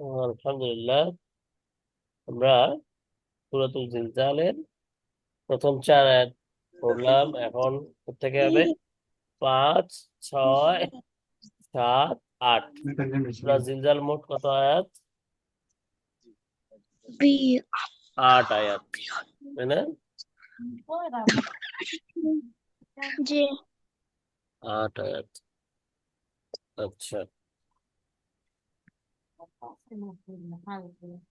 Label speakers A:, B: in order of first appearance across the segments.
A: আলহামদুলিল্লাহ। আমরা সূরাতুল জিলজালের প্রথম 4 আয়াত পড়লাম। এখন থেকে হবে 5, 6, 7, 8। সূরা জিলজাল মোট কত আয়াত? 8 আয়াত, তাই না?
B: জি
A: 8 আয়াত। আচ্ছা,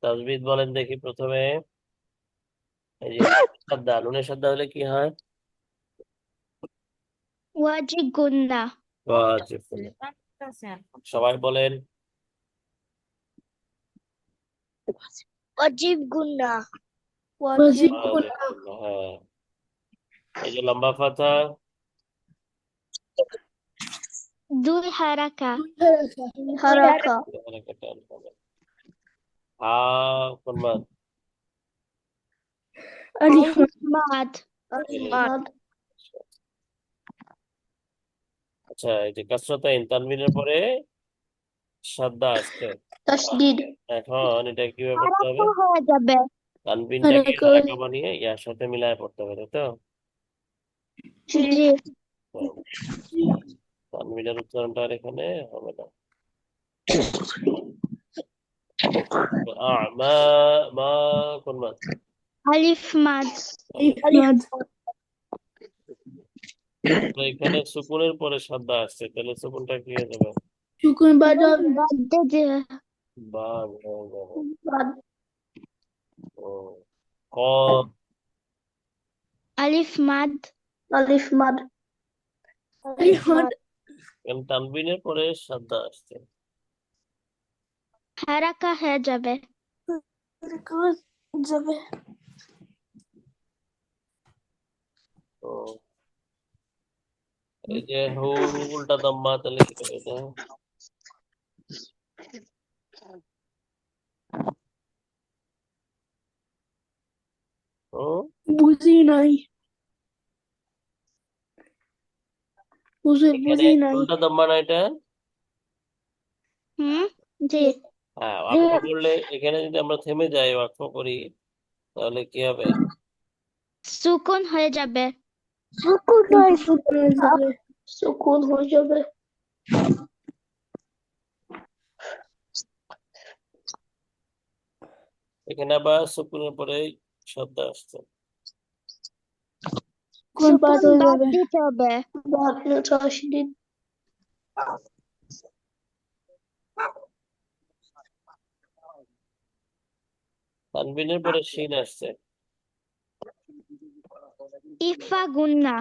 A: তাজবিদ বলেন দেখি প্রথমে। এই যে সাদ্দা, নুনের সাদ্দা হলে কি হয়?
B: ওয়াজিব গুন্না
A: ওয়াজিব। সবাই বলেন।
B: ওয়াজিব গুন্না
A: ওয়াজিব গুন্না, হ্যাঁ। এই যে লম্বা ফাতা।
B: 2 হারাকা
A: হা কোন মাদ?
B: আলিফ মাদ
A: আচ্ছা, এই যে কাসরাতাইন তানবিনের পরে সাদ্দা আসছে।
B: তাসদীদ
A: এখন এটা কিভাবে পড়তে হবে?
B: হারাকা হয়ে যাবে
A: তানবিনটাকে হারাকা বানিয়ে ইয়ার সাথে মিলায় পড়তে হবে, তাই তো?
B: জি
A: হুম, তানবিনের উচ্চারণটা আর এখানে হবে না। মা মা কোন মাদ?
B: আলিফ মাদ
A: তো এখানে সুকুনের পরে সাদ্দা আসছে, তাহলে সুকুনটা কি হয়ে যাবে?
B: সুকুন বাদ দিয়ে
A: বাদ হয়ে যাবে। ও, কফ।
B: আলিফ মাদ
A: তানবিনের পরে সাদ্দা আসছে।
B: হারাকা হয়ে যাবে
A: তো এই যে হু উল্টা দাম্মা, তাহলে কি হবে এটা? ও,
B: বুঝি নাই
A: এখানে উল্টা দাম্মা না এটা?
B: হুম জি
A: হ্যাঁ, ওয়াকফ করলে এখানে যদি আমরা থেমে যাই, ওয়াকফ করি, তাহলে কি হবে?
B: সুকুন হয়ে যাবে সুকুন হয়ে যাবে
A: এখানে আবার সুকুনের পরে শব্দ আসছে।
B: সুকুন বাদ দিতে হবে তাসদীদ
A: তানবিনের পরে শিন আসছে।
B: ইফা গুন্না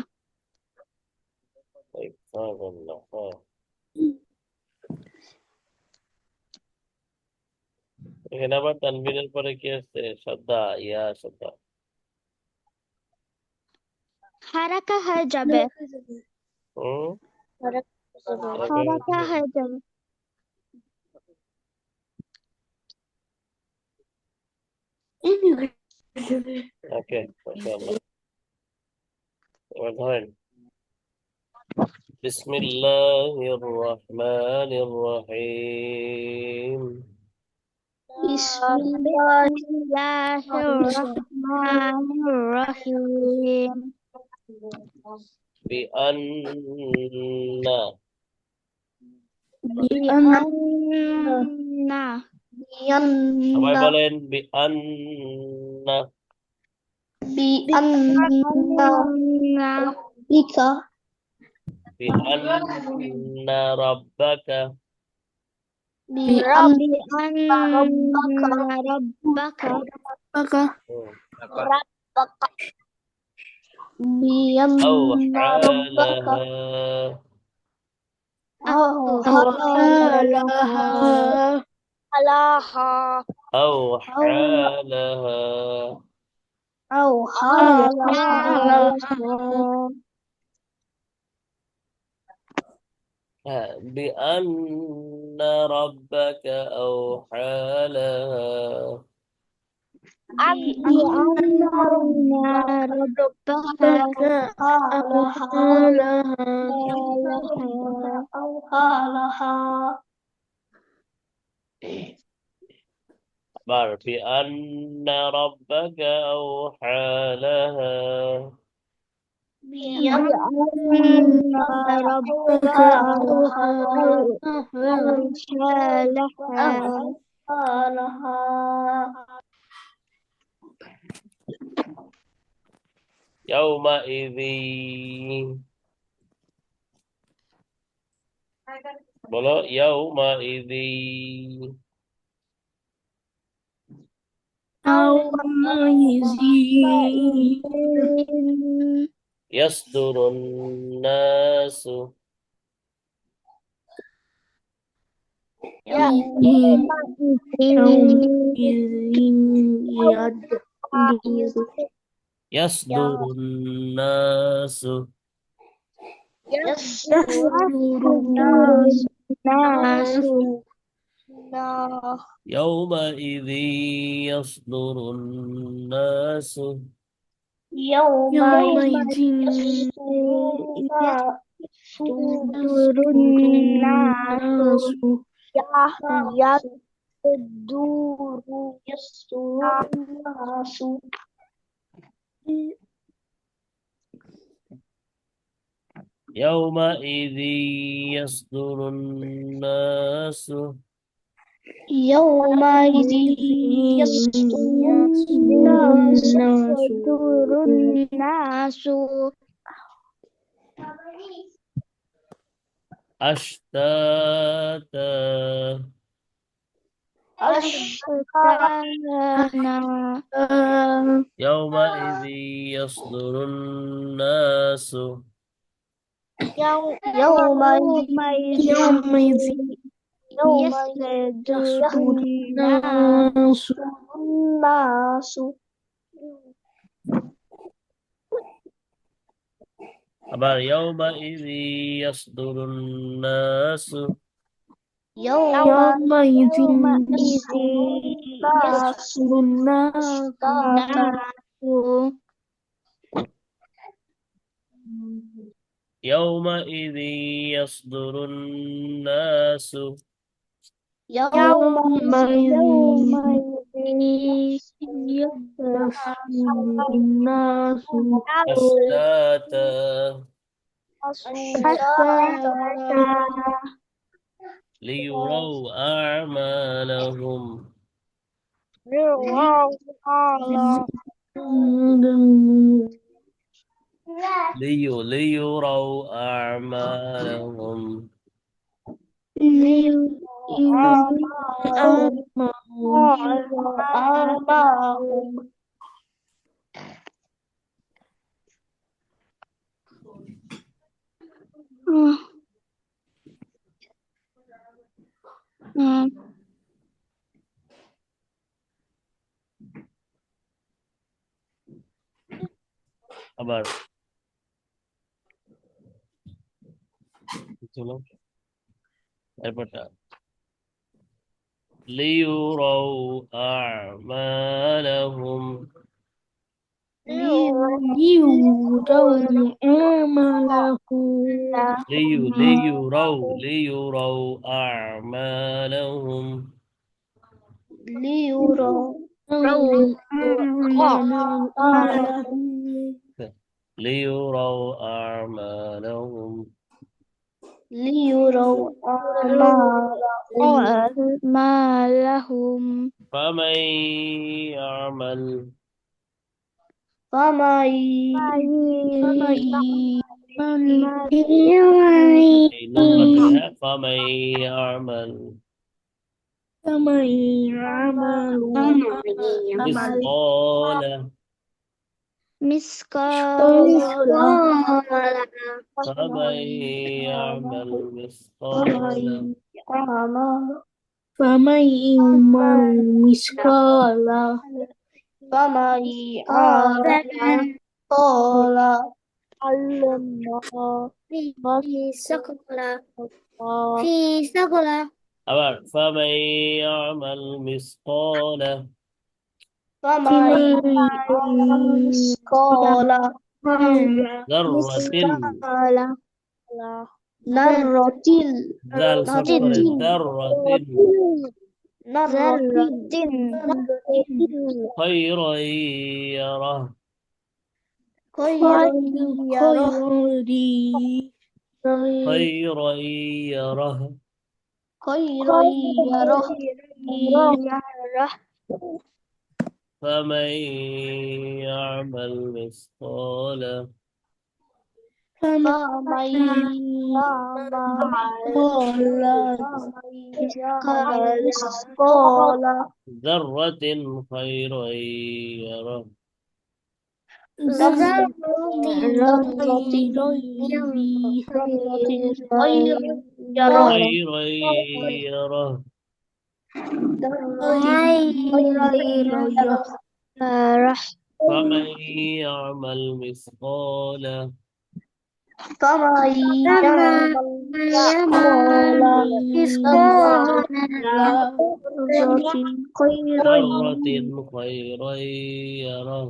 A: এই, হ্যাঁ বললাম, হ্যাঁ। এখানে আবার তানবিনের পরে কি আসছে? শ্রদ্ধা, ইয়া শ্রদ্ধা।
B: হারাকা হয়ে যাবে
A: হম,
B: হারাকা হয়ে যাবে
A: ওকে, মাশাআল্লাহ। এবার ধরেন, বিসমিল্লাহির রহমানির রহিম।
B: বিসমিল্লাহির রহমানির রহিম
A: বিআন্না,
B: বিআন্না
A: সবাই বলেন বিআন্না।
B: বিআন্না
A: বিআন্না রাব্বাকা।
B: বিআন্না রাব্বাকা
A: হুম।
B: বিআন্না রাব্বাকা
A: أوحى
B: أوحى لها
A: أوحى لها
B: أوحى لها
A: بأن ربك أوحى لها.
B: بأن ربك أوحى لها
A: بأن ربك أوحى لها.
B: بأن ربك أوحى لها
A: يومئذ بولو يومئذ
B: يومئذ
A: يصدر الناس يصدر الناس
B: يصدر الناس
A: يومئذ يصدر الناس
B: يومئذ يصدر الناس يصدر الناس
A: يومئذ يصدر الناس
B: يومئذ يصدر الناس
A: أشتاتا
B: أشتانا
A: يومئذ يصدر الناس
B: يومئذ يصدر الناس
A: أبار يومئذ يصدر الناس
B: يومئذ يصدر الناس
A: يومئذ يصدر الناس
B: يومئذ يصدر الناس
A: أشتاتا
B: أشتاتا
A: ليروا أعمالهم ليروا أعمالهم আবার চলো এরপরটা ليروا أعمالهم
B: ليروا أعمالهم
A: ليروا أعمالهم
B: ليروا أعمالهم
A: ليروا أعمالهم
B: ليروا أعمالهم
A: فمن يعمل
B: فمن
A: فمن يعمل مثقال
B: مثقال
A: فمن يعمل مثقال
B: فمن يعمل مثقال
A: আবার فمن يعمل مثقال ذرة ذال صبر ذرة
B: ذرة
A: خيرا يره خيرا يره
B: يره
A: فمن يعمل مثقال ذرة خيرا يره خيرا يره فمن يعمل مثقال ذرة خيرا يره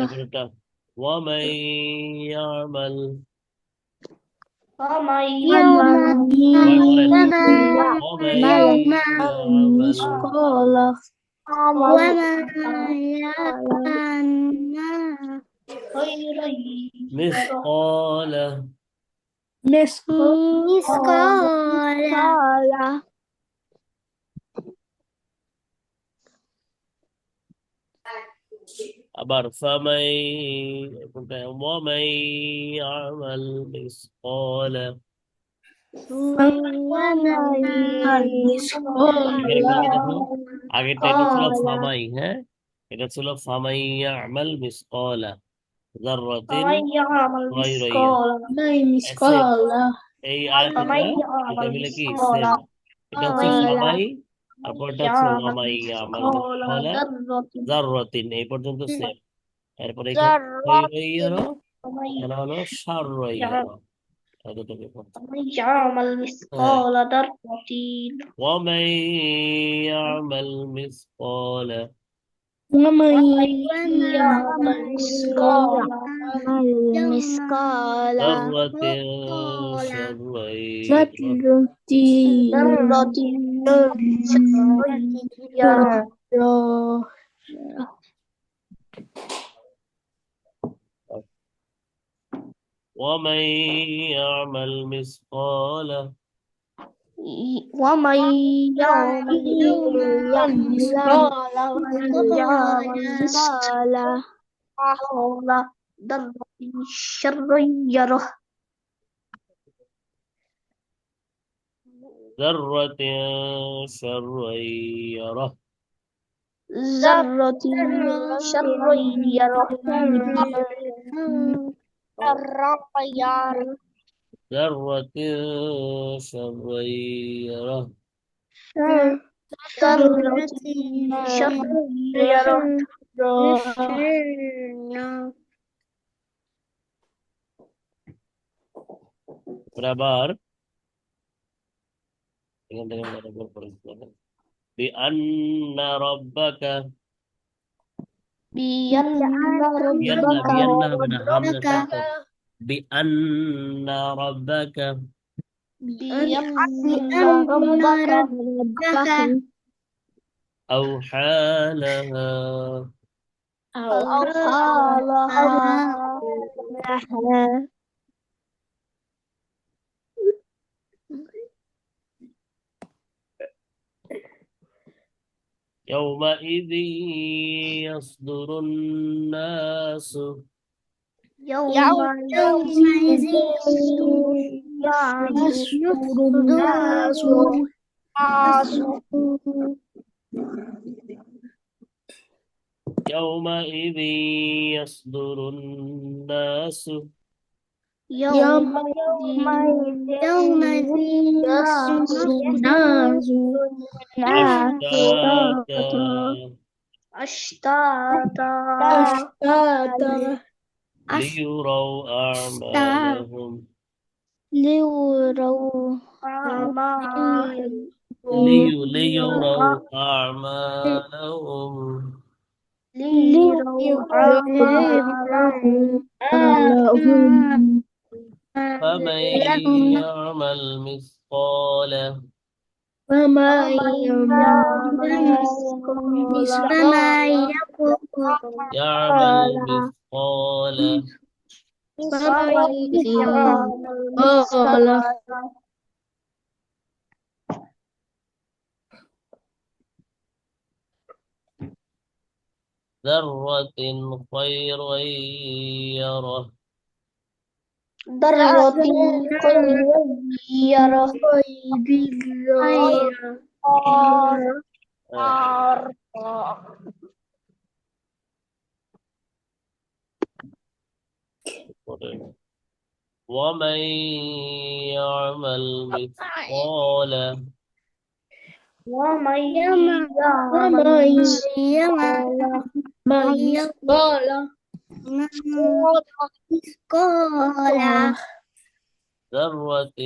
A: তারপরেটা ومن يعمل সবাই বলেন ومن يعمل مثقال আবার ومن يعمل مثقال এখানে কি দেখো আগেরটা এটা ছিল ফামাই, হ্যাঁ এটা ছিল ফামাই ইয়ামাল মিসকালা যাররাতিন গায়রা সেম। এই আয়াতটা দুটা মিলে কি সেম। এটা হচ্ছে ফামাই আর পরটা হচ্ছে ওয়ামাই ইয়ামাল মিসকালা যাররাতিন, এই পর্যন্ত সেম। এরপরে এখানে খায়রাইয়ারা, এখানে হলো শাররাইয়ারা, এই দুটো বিভক্ত। হ্যাঁ ومن يعمل مثقال ذرة شرا ومن يعمل مثقال ذرة شرا يره ذرة شرا يره আবার এখান থেকে আমরা আরেকবার পড়ে দিতে بأن ربك بأن হবে না, হামজা সত্তর। بأن ربك أوحى لها يومئذ يصدر الناس يومئذ يصدر الناس أشتاتا ليروا أعمالهم ليروا أعمالهم
B: لهم
A: فمن يعمل مثقال
B: وما يعمل مثقال
A: يعمل مثقال
B: مثقال
A: ذرة خيرا يره
B: ذرة خير
A: ومن يعمل مثقال
B: ومن يعمل مثقال
A: ذرة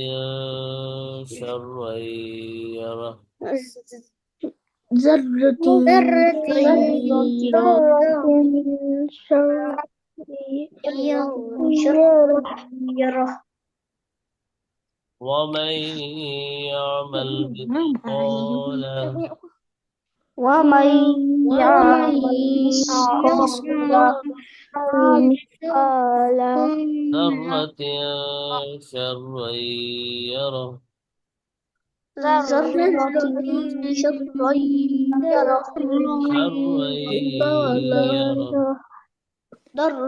A: شرا يره
B: ذرة خير يره
A: ومن يعمل مثقال
B: ومن يعمل مثقال
A: ذرة شرا يره
B: ذرة شرا يره
A: شرا يره
B: ذرة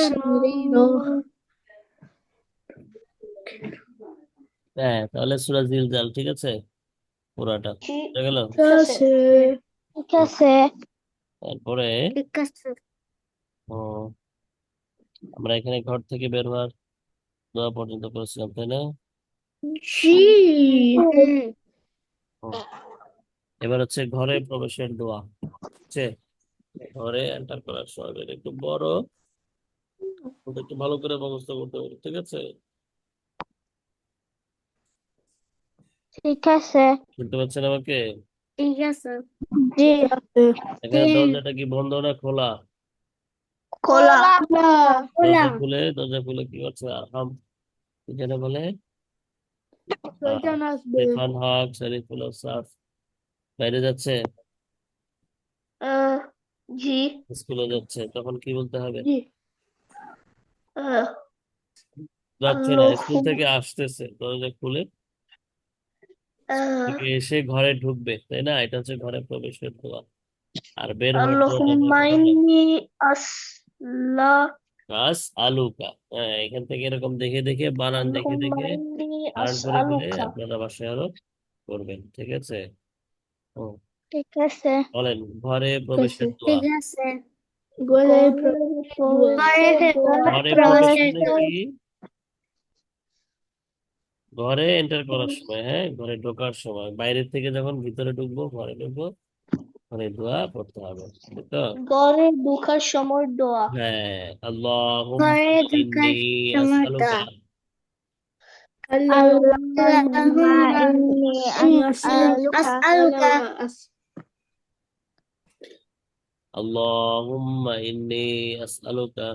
B: سريرة
A: হ্যাঁ, তাহলে সূরা জিলজাল, ঠিক আছে, পুরাটা বুঝা গেল।
B: কাছে
A: তারপরে ও, আমরা এখানে ঘর থেকে বের হওয়ার দোয়া পর্যন্ত করেছিলাম, তাই না? ও, এবার হচ্ছে ঘরে প্রবেশের দোয়া হচ্ছে, ঘরে এন্টার করার সময় এটা একটু বড়, ওটা একটু ভালো করে ব্যবস্থা করতে হবে, ঠিক আছে?
B: ঠিক আছে
A: শুনতে পাচ্ছেন আমাকে?
B: ঠিক আছে জি
A: এখানে দরজাটা কি বন্ধ না খোলা?
B: খোলা
A: দরজা খুলে কি করছে আরহাম, কি যেন বলে,
B: শয়তান আসবে
A: ইরফান হক, শরীফুল সাফ বাইরে যাচ্ছে,
B: জি
A: স্কুলে যাচ্ছে, তখন কি বলতে হবে?
B: জি
A: যাচ্ছে না,
B: আল্লাহ
A: স্কুল থেকে আসতেছে, দরজা খুলে থেকে এসে ঘরে ঢুকবে, তাই না? এটা হচ্ছে ঘরে প্রবেশের দোয়া। আর বের হওয়ার দোয়াটা আমরা
B: আল্লাহুম্মা
A: কিভাবে?
B: ইন্নী আসলা
A: আস আলুকা, হ্যাঁ, এখান থেকে এরকম দেখে দেখে বানান দেখে
B: আল্লাহুম্মা
A: দেখে
B: ইন্নী
A: বানান করে করে
B: আসআলুকা
A: আপনারা বাসায় আরো করবেন, ঠিক আছে? ও,
B: ঠিক আছে
A: বলেন ঘরে
B: ঠিক আছে
A: প্রবেশের দোয়া।
B: ঠিক আছে ঘরে
A: ঘরে প্রবেশ
B: প্রবেশের
A: মানে কি? ঘরে এন্টার করার সময়, হ্যাঁ, ঘরে ঢোকার সময়, বাইরে থেকে যখন ভিতরে ঢুকবো, ঘরে ঢুকবো, ঘরে দোয়া পড়তে হবে, তাই তো?
B: ঘরে ঢোকার সময় দোয়া
A: হ্যাঁ, আল্লাহুম্মা
B: ঘরে
A: ইন্নী
B: ঢোকার সময়
A: আসআলুকা,
B: দোয়া আল্লাহুম্মা ইন্নী আসআলুকা
A: আল্লাহুম্মা ইন্নী আসআলুকা।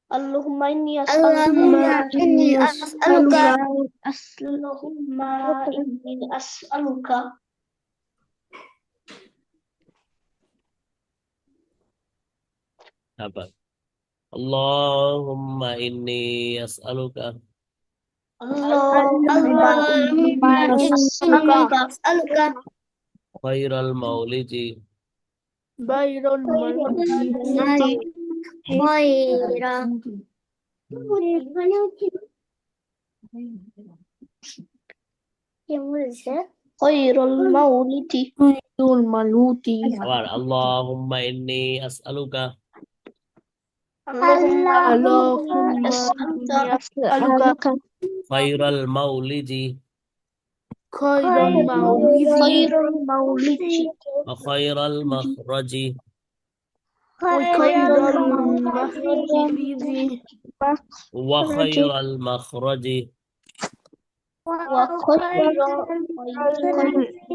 B: اللهم إني أسألك اللهم إني أسألك
A: আবার আল্লাহুম্মা ইন্নী আসআলুকা
B: اللهم إني أسألك
A: খায়রাল মাউলিজি
B: خير خير خير المولد خير المولود
A: আবার আল্লাহুম্মা ইন্নী আসআলুকা
B: اللهم إني أسألك
A: খায়রাল মাউলিজি
B: خير المولد
A: ওয়া খায়রাল মাখরাজি
B: وخير المخرج
A: وخير المخرج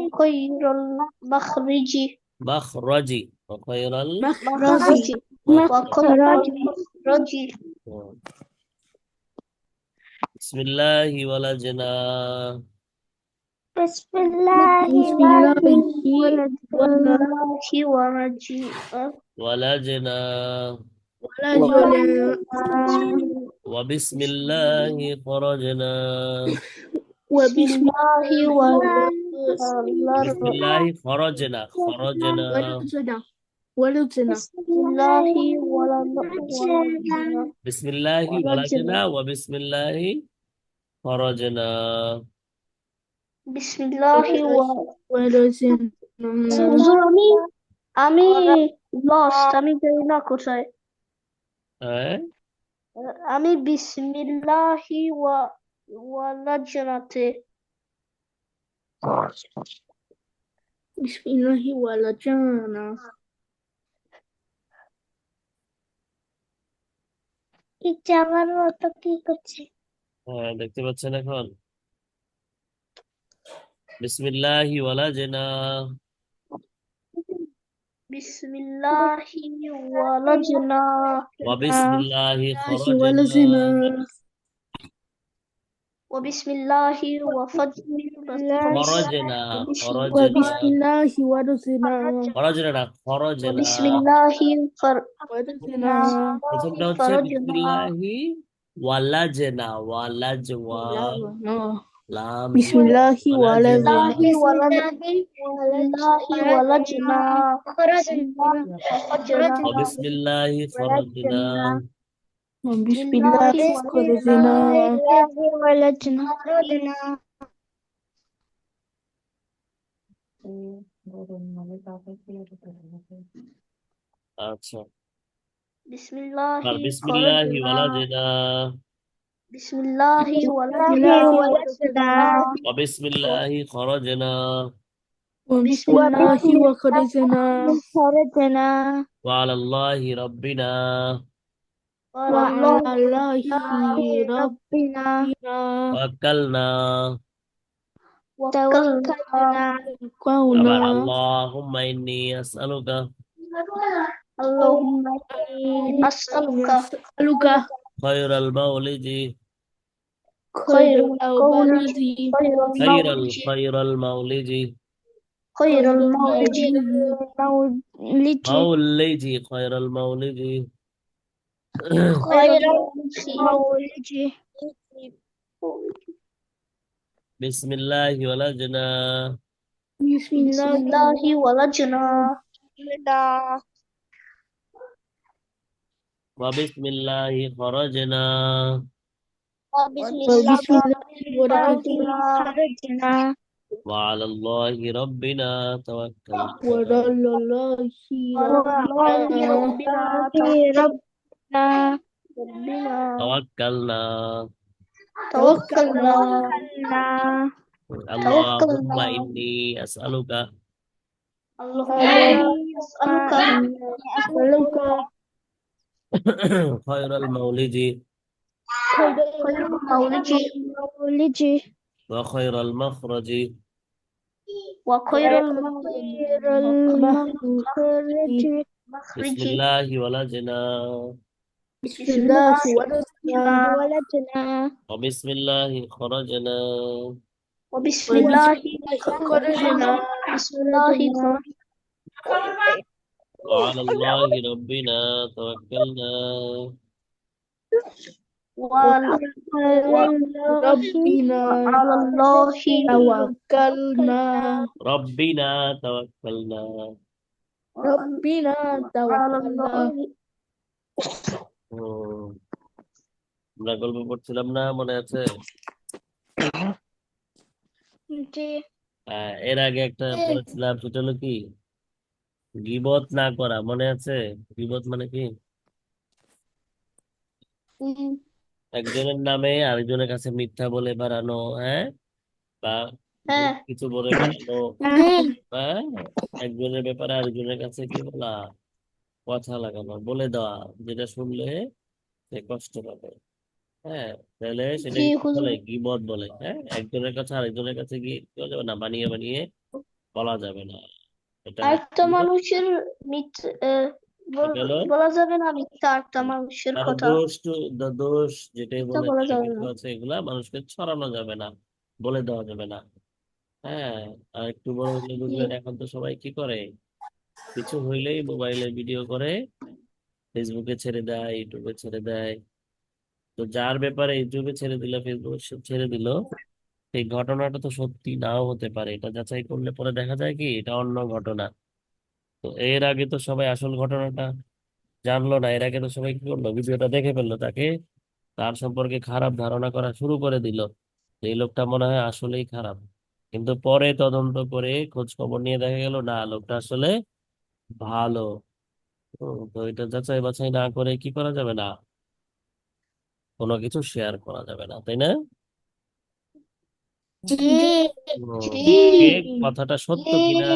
B: وخير المخرج
A: مخرج وخير
B: مخرج مخرج
A: بسم الله ولجنا
B: بسم الله
A: ولجنا وبسم الله خرجنا
B: وبسم
A: بسم الله خرجنا خرجنا
B: ولدنا
A: بسم الله ولجنا وبسم الله خرجنا
B: بسم الله আমি লস্ট, আমি জানি না কোথায়।
A: হ্যাঁ
B: আমি বিসমিল্লাহি ওয়ালাজনাতে বিসমিল্লাহি ওয়ালাজনা আমার মতো কি করছে?
A: হ্যাঁ দেখতে পাচ্ছেন এখন বিসমিল্লাহি ওয়ালাজনা
B: বিসমিল্লাহি ওয়ালাজনা
A: ওয়াবিসমিল্লাহি খরজনা
B: ওবিসমিল্লাহি
A: খরজনা খরজনা
B: ওয়াবিসমিল্লাহি ওয়ালাজনা
A: খরজনা না খরজনা
B: ওবিসমিল্লাহি
A: প্রথমটা হচ্ছে বিসমিল্লাহি ওয়ালাজনা ওয়ালাজওয়া লাম
B: বিসমিল্লাহি
A: ওয়ালাজনা
B: ওয়ালাজনা
A: ওয়াবিসমিল্লাহি খরজনা
B: বিসমিল্লাহি ওয়ালাজনা
A: আচ্ছা আর
B: বিসমিল্লাহি
A: বিসমিল্লাহি ওয়ালাজনা
B: বিসমিল্লাহি ওয়ালাজনা
A: ওয়াবিসমিল্লাহি খরজনা
B: বিসমিল্লাহি ওয়ালাজনা
A: ওয়ালাল্লাহি রাব্বিনা
B: ওয়ালাল্লাহি রাব্বিনা
A: তাওয়াক্কালনা
B: তাওয়াক্কালনা
A: আবার আল্লাহুম্মা ইন্নী আসআলুকা
B: আল্লাহুম্মা আসআলুকা
A: খায়রাল মাউলিদি
B: খায়রাল মাউলিদি
A: খায়রাল মাউলিদি
B: খায়রাল মাউলিদি
A: খায়রাল মাউলিদি
B: খায়রাল মাউলিদি
A: বিসমিল্লাহি ওয়ালাজনা
B: বিসমিল্লাহি ওয়ালাজনা
A: ওয়া বিসমিল্লাহি খরজনা
B: বিসমিল্লাহি ওয়ালাজনা
A: ওয়া আলাল্লাহি রাব্বিনা তাওয়াক্কালনা
B: ওয়ালাল্লাহি রাব্বিনা
A: তাওয়াক্কালনা
B: তাওয়াক্কালনা
A: আল্লাহুম্মা ইন্নী আসআলুকা
B: আসআলুকা
A: খায়রাল মাউলিদি
B: খায়রাল মাউলিদি
A: ওয়া খায়রাল মাখরাজি
B: ওয়া খায়রাল মাখরাজি
A: বিসমিল্লাহি ওয়ালাজনা
B: বিসমিল্লাহি ওয়ালাজনা
A: ওয়া বিসমিল্লাহি খরজনা
B: ওয়া বিসমিল্লাহি খরজনা বিসমিল্লাহি
A: ওয়া আলাল্লাহি রাব্বিনা তাওয়াক্কালনা
B: ربنا على الله توكلنا
A: ربنا توكلنا
B: ربنا توكلنا
A: আমরা গল্প পড়ছিলাম না, মনে আছে?
B: জি।
A: এর আগে একটা পড়ছিলাম, সেটা হলো কি গীবত না করা, মনে আছে? গীবত মানে কি? একজনের নামে আরেকজনের কাছে মিথ্যা বলে বেড়ানো, হ্যাঁ, বা কিছু বলে বেড়ানো, হ্যাঁ, একজনের ব্যাপারে আরেকজনের কাছে কি বলা, কথা লাগানো, বলে দেওয়া, যেটা শুনলে সে কষ্ট পাবে। হ্যাঁ, তাহলে
B: জি
A: সেটাকে কি বলে?
B: হুজুর।
A: গীবত বলে। হ্যাঁ, একজনের কাছে আরেকজনের কাছে গিয়ে কি করা যাবে না, বানিয়ে বানিয়ে বলা যাবে না। এটা
B: আরেকটা
A: হলো
B: মানুষের মিথ্যে
A: এটা হলো
B: বলা যাবে না, মিথ্যা আরেকটা মানুষের
A: কারো
B: কথা
A: দোষ দোষ যেটাই
B: মিথ্যা
A: বলে
B: বলা
A: যা
B: যাবে
A: কিছু
B: না।
A: আছে এগুলা মানুষকে ছড়ানো যাবে না, বলে দেওয়া যাবে না। হ্যাঁ, আর একটু বড় হলে
B: জি।
A: বুঝবেন এখন তো সবাই কি করে, কিছু হইলেই মোবাইলে ভিডিও করে ফেসবুকে ছেড়ে দেয়, ইউটিউবে ছেড়ে দেয়। তো যার ব্যাপারে ইউটিউবে ছেড়ে দিল, ফেসবুকে ছেড়ে দিল, এই ঘটনাটা তো সত্যি নাও হতে পারে, এটা যাচাই করলে পরে দেখা যায় কি এটা অন্য ঘটনা। তো এর আগে তো সবাই আসল ঘটনাটা জানলো না, এর আগে তো সবাই কি করলো, ভিডিওটা দেখে ফেললো, তাকে তার সম্পর্কে খারাপ ধারণা করা শুরু করে দিল, যে এই লোকটা মনে হয় আসলেই খারাপ। কিন্তু পরে তদন্ত করে খোঁজ খবর নিয়ে দেখা গেল না, লোকটা আসলে ভালো। তো এটা যাচাই বাছাই না করে কি করা যাবে না, কোনো কিছু শেয়ার করা যাবে না, তাই না?
B: জি।
A: হুম,
B: জি।
A: কে কথাটা সত্য কিনা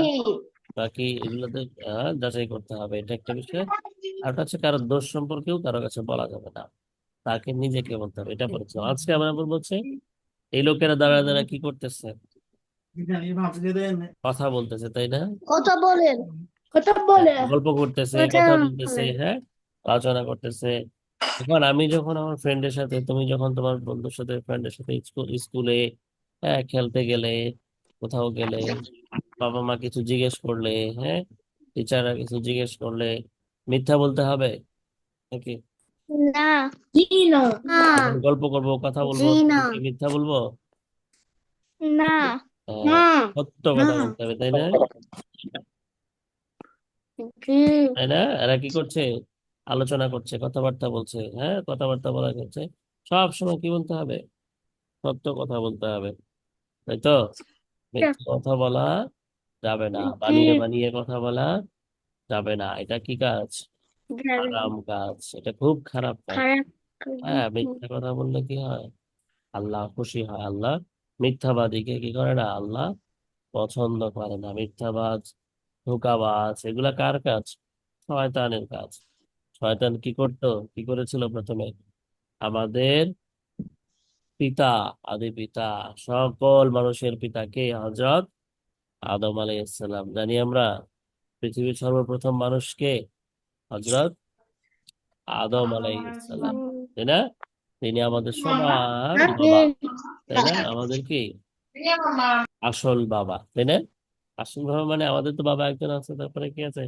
A: বাকি এগুলোতে যাচাই করতে হবে, এটা একটা বিষয়। আর একটা হচ্ছে কারো দোষ সম্পর্কেও কারো কাছে বলা যাবে না, তাকে নিজেকে বলতে হবে। এটা বলছো আজকে আমরা বলবো হচ্ছে এই লোকেরা দাঁড়া দাঁড়া কি করতেছে, কথা বলতেছে, তাই না?
B: কথা বলেন। কথা
A: হ্যাঁ,
B: বলে।
A: গল্প করতেছে,
B: কথা
A: কথা বলতেছে,
B: বলে।
A: হ্যাঁ, আলোচনা করতেছে। এখন আমি যখন আমার ফ্রেন্ডের সাথে, তুমি যখন তোমার বন্ধুর সাথে ফ্রেন্ডের সাথে স্কুলে, হ্যাঁ, খেলতে গেলে, কোথাও গেলে, বাবা মা কিছু জিজ্ঞেস করলে, হ্যাঁ, টিচাররা কিছু জিজ্ঞেস করলে, মিথ্যা বলতে হবে নাকি?
B: না। জি না। না।
A: যখন গল্প করবো, কথা
B: জি
A: বলবো,
B: না।
A: তখন কি মিথ্যা বলবো?
B: না।
A: আহ,
B: না।
A: সত্য
B: না।
A: কথা বলতে হবে, তাই না?
B: জি।
A: তাই না? এরা কি করছে, আলোচনা করছে, কথাবার্তা বলছে, হ্যাঁ, কথাবার্তা বলা করছে, সব সময় কি বলতে হবে, সত্য কথা বলতে হবে, তাই তো? মিথ্যা কথা বলা যাবে না,
B: জি।
A: বানিয়ে বানিয়ে কথা বলা যাবে না, এটা কি কাজ?
B: যাবে না।
A: হারাম কাজ, এটা খুব খারাপ কাজ।
B: খারাপ।
A: হ্যাঁ, মিথ্যা কথা বললে কি হয়, আল্লাহ খুশি হয়। আল্লাহ মিথ্যাবাদীকে কি করে না, আল্লাহ পছন্দ করে না। মিথ্যাবাজ, ধোঁকাবাজ, এগুলা কার কাজ? শয়তানের কাজ। শয়তান কি করতো, কি করেছিল প্রথমে? আমাদের পিতা, আদি পিতা, সকল মানুষের পিতা কে? হযরত আদম আলাইহিসসালাম। জানি আমরা পৃথিবীর সর্বপ্রথম মানুষকে হযরত আদম আলাইহিসসালাম, তাই না? তিনি আমাদের সবার বাবা, তাই না? আমাদের কি আসল বাবা, তাই না? আসল বাবা মানে আমাদের তো বাবা একজন আছে, তারপরে কি আছে,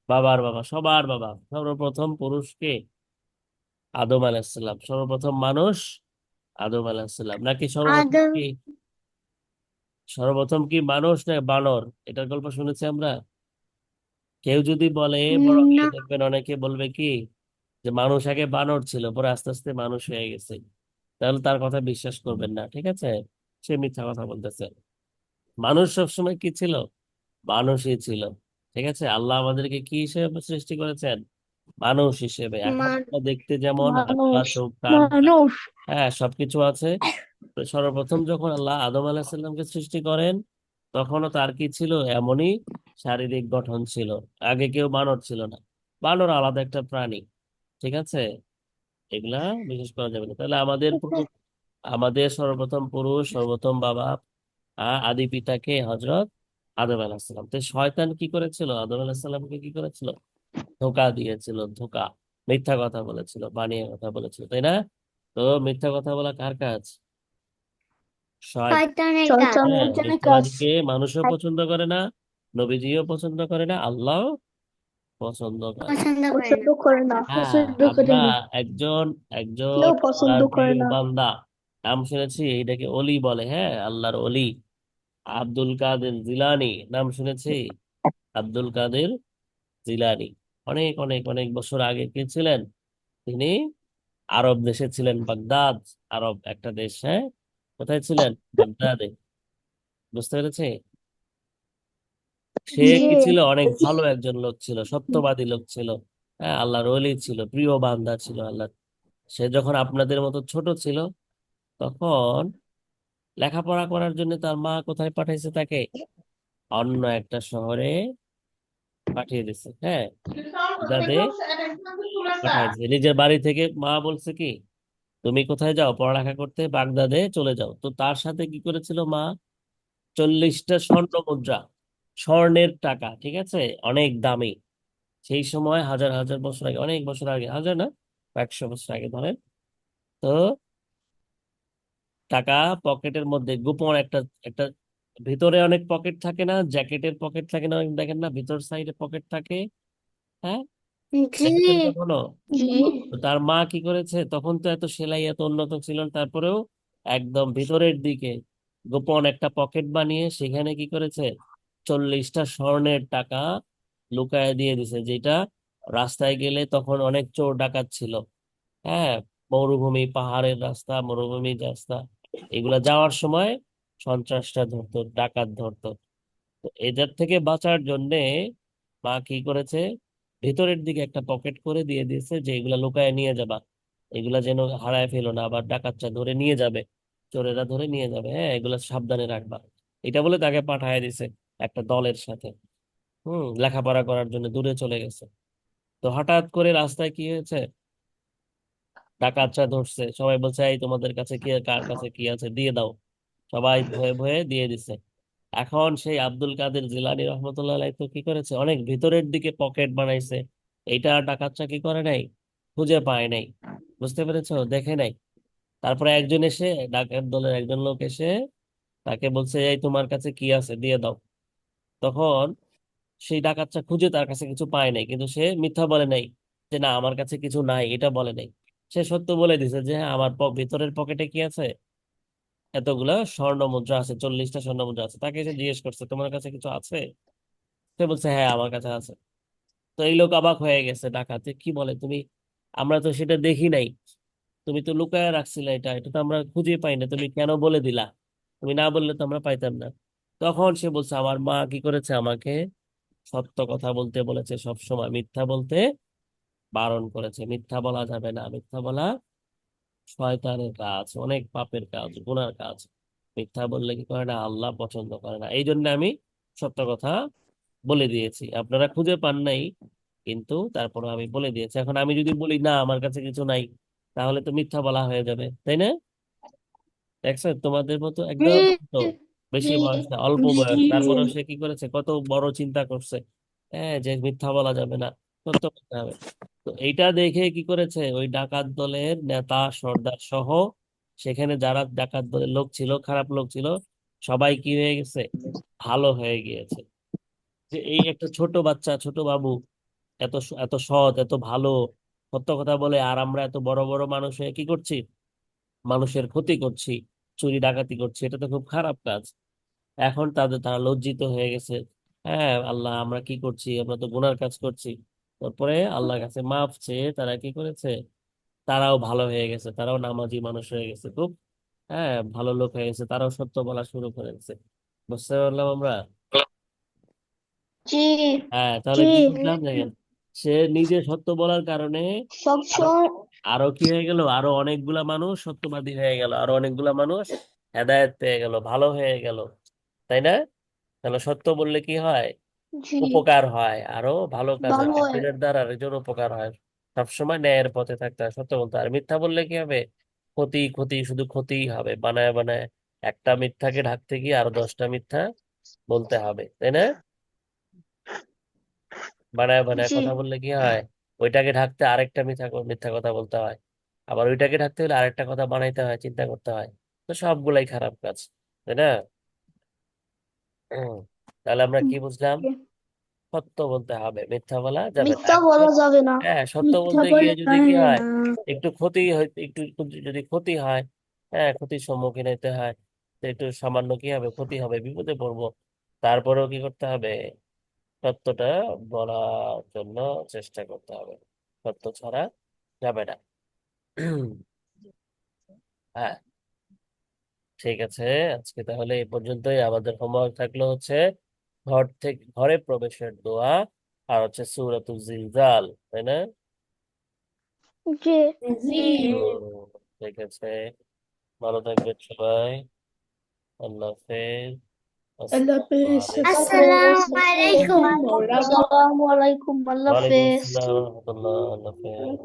A: বাবার বাবা, সবার বাবা। সর্বপ্রথম পুরুষকে আদম আলাইহিসসালাম, সর্বপ্রথম মানুষ আদম আলাইহিসসালাম, নাকি সর্বপ্রথম
B: আদম।
A: কি, সর্বপ্রথম কি মানুষ না বানর? এটার গল্প শুনেছি আমরা। কেউ যদি বলে, বড় হলে
B: না।
A: দেখবেন অনেকে বলবে কি যে মানুষ আগে বানর ছিল, পরে আস্তে আস্তে মানুষ হয়ে গেছে, তাহলে তার কথা বিশ্বাস করবেন না, ঠিক আছে? সে মিথ্যা কথা বলতেছে। মানুষ সবসময় কি ছিল, মানুষই ছিল। ঠিক আছে, আল্লাহ আমাদেরকে কি হিসেবে সৃষ্টি করেছেন? মানুষ হিসেবে। এখন আমরা দেখতে যেমন হাত পা
B: মানুষ।
A: চোখ কান,
B: মানুষ।
A: হ্যাঁ, সবকিছু আছে। তো সর্বপ্রথম যখন আল্লাহ আদম আলাহিসাল্লামকে সৃষ্টি করেন, তখনও তার কি ছিল, এমনই শারীরিক গঠন ছিল। আগে কেউ বানর ছিল না, বানর আলাদা একটা প্রাণী, ঠিক আছে? এগুলা বিশেষ করা যাবে না। তাহলে আমাদের সর্বপ্রথম পুরুষ, সর্বপ্রথম বাবা, আদি পিতাকে হযরত আদম আলাহিসাল্লাম। তো শয়তান কি করেছিল, আদম আলাহিসাল্লামকে কি করেছিল? ধোঁকা দিয়েছিল, ধোঁকা, মিথ্যা কথা বলেছিল, বানিয়ে কথা বলেছিল, তাই না? তো মিথ্যা কথা বলা কার কাজ? শয়তান।
B: শয়তানের কাজ।
A: হ্যাঁ,
B: শয়তানের কাজ।
A: মিথ্যাবাদীকে মানুষও পছন্দ করে না, নবীজিও পছন্দ করে না, আল্লাহ পছন্দ করে না।
B: পছন্দ করে না। পছন্দ করে না।
A: হ্যাঁ,
B: পছন্দ করে
A: আমরা
B: না।
A: একজন একজন
B: কেউ পছন্দ
A: আল্লাহর
B: করে
A: প্রিয়
B: না।
A: বান্দা, নাম শুনেছি, এটাকে অলি বলে, হ্যাঁ, আল্লাহর অলি, আব্দুল কাদের জিলানি, নাম শুনেছি? আব্দুল কাদের জিলানি অনেক অনেক অনেক বছর আগে কে ছিলেন? তিনি আরব দেশে ছিলেন, বাগদাদ, আরব একটা দেশ, হ্যাঁ, কোথায় ছিলেন? বাগদাদে। বুঝতে পেরেছি? সে
B: জি।
A: কি ছিল, অনেক ভালো একজন লোক ছিল, সত্যবাদী লোক ছিল, হ্যাঁ, আল্লাহর ওলি ছিল, প্রিয় বান্দা ছিল আল্লাহ। সে যখন আপনাদের মতো ছোট ছিল, তখন লেখাপড়া করার জন্য তার মা কোথায় পাঠাইছে তাকে? অন্য একটা শহরে পাঠিয়ে দিছে, হ্যাঁ। বাগদাদে পাঠায় দিয়েছে। নিজের বাড়ি থেকে মা বলছে কি, তুমি কোথায় যাও পড়ালেখা করতে, বাগদাদে চলে যাও। তো তার সাথে কি করেছিল মা, 40টা স্বর্ণ মুদ্রা, স্বর্ণের টাকা, ঠিক আছে, অনেক দামি। সেই সময় হাজার হাজার বছর আগে, অনেক বছর আগে, হাজার না 100 বছর আগে ধরেন। তো টাকা পকেটের মধ্যে গোপন একটা, একটা ভিতরে অনেক পকেট থাকে না, জ্যাকেটের পকেট থাকে না, দেখেন না ভিতর সাইডে পকেট থাকে, হ্যাঁ,
B: জি
A: দেখেছেন কখনো?
B: জি
A: তো তার মা কি করেছে, তখন তো এত সেলাই এত উন্নত ছিল না, তারপরেও একদম ভিতরের দিকে গোপন একটা পকেট বানিয়ে সেখানে কি করেছে, 40টা স্বর্ণের টাকা লুকায় দিয়ে দিছে, যেটা রাস্তায় গেলে তখন অনেক চোর ডাকাত ছিল, হ্যাঁ, মরুভূমি, পাহাড়ের রাস্তা, মরুভূমি রাস্তা, এগুলা যাওয়ার সময় সন্ত্রাসটা ধরতো, ডাকাত ধরতো। তো এদের থেকে বাঁচার জন্যে মা কি করেছে, ভেতরের দিকে একটা পকেট করে দিয়ে দিয়েছে যে এগুলা লুকায় নিয়ে যাবা, এগুলা যেন হারায় ফেলো না, আবার ডাকাতরা ধরে নিয়ে যাবে, চোরেরা ধরে নিয়ে যাবে, হ্যাঁ, এগুলা সাবধানে রাখবা। এটা বলে তাকে পাঠায় দিছে একটা দলের সাথে, লেখাপড়া করার জন্য দূরে চলে গেছে। তো হঠাৎ করে রাস্তায় কি হয়েছে, ডাকাতরা ধরছে, সবাই বলছে এই তোমাদের কাছে কি, কার কাছে কি আছে দিয়ে দাও, সবাই ভয়ে ভয়ে দিয়ে দিছে। এখন সেই আব্দুল কাদের জিলানী রহমতুল্লাহ আলাইহি তো কি করেছে, অনেক ভিতরের দিকে পকেট বানাইছে, এইটা ডাকাতরা কি করে নাই, খুঁজে পায় নাই, বুঝতে পেরেছো, দেখে নাই। তারপরে একজন এসে, ডাকাত দলের একজন লোক এসে তাকে বলছে এই তোমার কাছে কি আছে দিয়ে দাও। তখন সেই ডাকাতটা খুঁজে তার কাছে কিছু পায় নাই, কিন্তু সে মিথ্যা বলে নাই যে না আমার কাছে কিছু নাই, এটা বলে নাই। সে সত্য বলে দিছে যে হ্যাঁ আমার ভিতরের পকেটে কি আছে, এতগুলা স্বর্ণ মুদ্রা আছে, 40টা স্বর্ণ মুদ্রা আছে। তাকে সে জিজ্ঞেস করছে তোমার কাছে কিছু আছে, সে বলছে হ্যাঁ আমার কাছে আছে। তো এই লোক অবাক হয়ে গেছে, ডাকাতে কি বলে তুমি, আমরা তো সেটা দেখি নাই, তুমি তো লুকায় রাখছিলে, এটা এটা তো আমরা খুঁজে পাই না, তুমি কেন বলে দিলা, তুমি না বললে তো আমরা পাইতাম না। তখন সে বলছে আমার মা কি করেছে, আমাকে সত্য কথা বলতে বলেছে, সব সময় মিথ্যা বলতে বারণ করেছে, মিথ্যা বলা যাবে না, মিথ্যা বলা শয়তানের কাজ, অনেক পাপের কাজ, গুনার কাজ। মিথ্যা বললে কি করে না, আল্লাহ পছন্দ করে না, এই জন্য আমি সত্য কথা বলে দিয়েছি, আপনারা খুঁজে পান নাই, কিন্তু তারপরে আমি বলে দিয়েছি। এখন আমি যদি বলি না আমার কাছে কিছু নাই, তাহলে তো মিথ্যা বলা হয়ে যাবে, তাই না? দেখছো তোমাদের মতো একদম ছোট, বেশি
B: জি
A: বয়স না, অল্প
B: জি
A: বয়স, তারপরেও সে কি করেছে, কত বড় চিন্তা করছে, হ্যাঁ, যে মিথ্যা বলা যাবে না, সত্য করতে হবে। তো এইটা দেখে কি করেছে, ওই ডাকাত দলের নেতা সর্দার সহ সেখানে যারা ডাকাত দলের লোক ছিল, খারাপ লোক ছিল, সবাই কি হয়ে গেছে, ভালো হয়ে গিয়েছে। যে এই একটা ছোট বাচ্চা, ছোট বাবু, এত এত সৎ, এত ভালো, সত্য কথা বলে, আর আমরা এত বড় বড় মানুষ হয়ে কি করছি, মানুষের ক্ষতি করছি, চুরি ডাকাতি করছি, এটা তো খুব খারাপ কাজ। এখন তারা লজ্জিত হয়ে গেছে, হ্যাঁ আল্লাহ আমরা কি করছি, আমরা তো গুনার কাজ করছি। তারপরে আল্লাহর কাছে মাফ চেয়ে তারা কি করেছে, তারাও ভালো হয়ে গেছে, তারাও নামাজি মানুষ হয়ে গেছে খুব, হ্যাঁ ভালো লোক হয়ে গেছে, তারাও সত্য বলা শুরু করে গেছে। বুঝতে পারলাম আমরা।
B: জি
A: হ্যাঁ, তাহলে
B: জি
A: কি বুঝলাম দেখেন, সে নিজে সত্য বলার কারণে
B: সব
A: আরো
B: সময়
A: আরো কি হয়ে গেল, আরো অনেকগুলা মানুষ সত্যবাদী হয়ে গেল, আরো অনেকগুলা মানুষ হেদায়েত পেয়ে গেল, ভালো হয়ে গেল, তাই না? তাহলে সত্য বললে কি হয়,
B: জি
A: উপকার হয়, আরো ভালো কাজ হয়,
B: ভালো হয়
A: একজনের দ্বারা আরেকজন উপকার হয়। সবসময় ন্যায়ের পথে থাকতে হয়, সত্য বলতে হয়। আর মিথ্যা বললে কি হবে, ক্ষতি ক্ষতি, শুধু ক্ষতিই হবে, বানায় বানায় একটা মিথ্যাকে ঢাকতে গিয়ে আরো 10টা মিথ্যা বলতে হবে, তাই না? বানায় বানায়
B: জি
A: কথা বললে কি হয়, ওইটাকে ঢাকতে আরেকটা মিথ্যা মিথ্যা কথা বলতে হয়, আবার ওইটাকে ঢাকতে হলে আরেকটা কথা বানাইতে হয়, চিন্তা করতে হয়। তো সবগুলাই খারাপ কাজ, তাই না? হুম। তাহলে আমরা কি বুঝলাম, সত্য বলতে হবে, মিথ্যা বলা যাবে না।
B: মিথ্যা বলা যাবে না
A: হ্যাঁ, সত্য
B: মিথ্যা
A: বলতে গিয়ে
B: বলে
A: যদি কি
B: পারে
A: হয়,
B: না
A: একটু ক্ষতি হয়, একটু একটু যদি ক্ষতি হয়, হ্যাঁ ক্ষতির সম্মুখীন হতে হয়, তো একটু সামান্য কি হবে, ক্ষতি হবে, বিপদে পড়বো, তারপরেও কি করতে হবে, সত্যটা বলার জন্য চেষ্টা করতে হবে, সত্য ছাড়া যাবে না। হ্যাঁ, ঠিক আছে, আজকে তাহলে এই পর্যন্তই। আমাদের হোমওয়ার্ক থাকলো হচ্ছে ঘরে প্রবেশের দোয়া, আর হচ্ছে সূরাতুল জিলজাল, তাই না?
B: জি
A: হুম, ঠিক আছে, ভালো থাকবেন সবাই, আল্লাহ হাফেজ।
C: আল্লাহ হাফেজ।
B: আসসালামু
C: আসসালামু আলাইকুম।
B: আসসালামু আলাইকুম, আল্লাহ
A: ওয়ালাইকুম
B: হাফেজ।
A: আসসালাম রহমতুল্লাহ। আল্লাহ হাফেজ।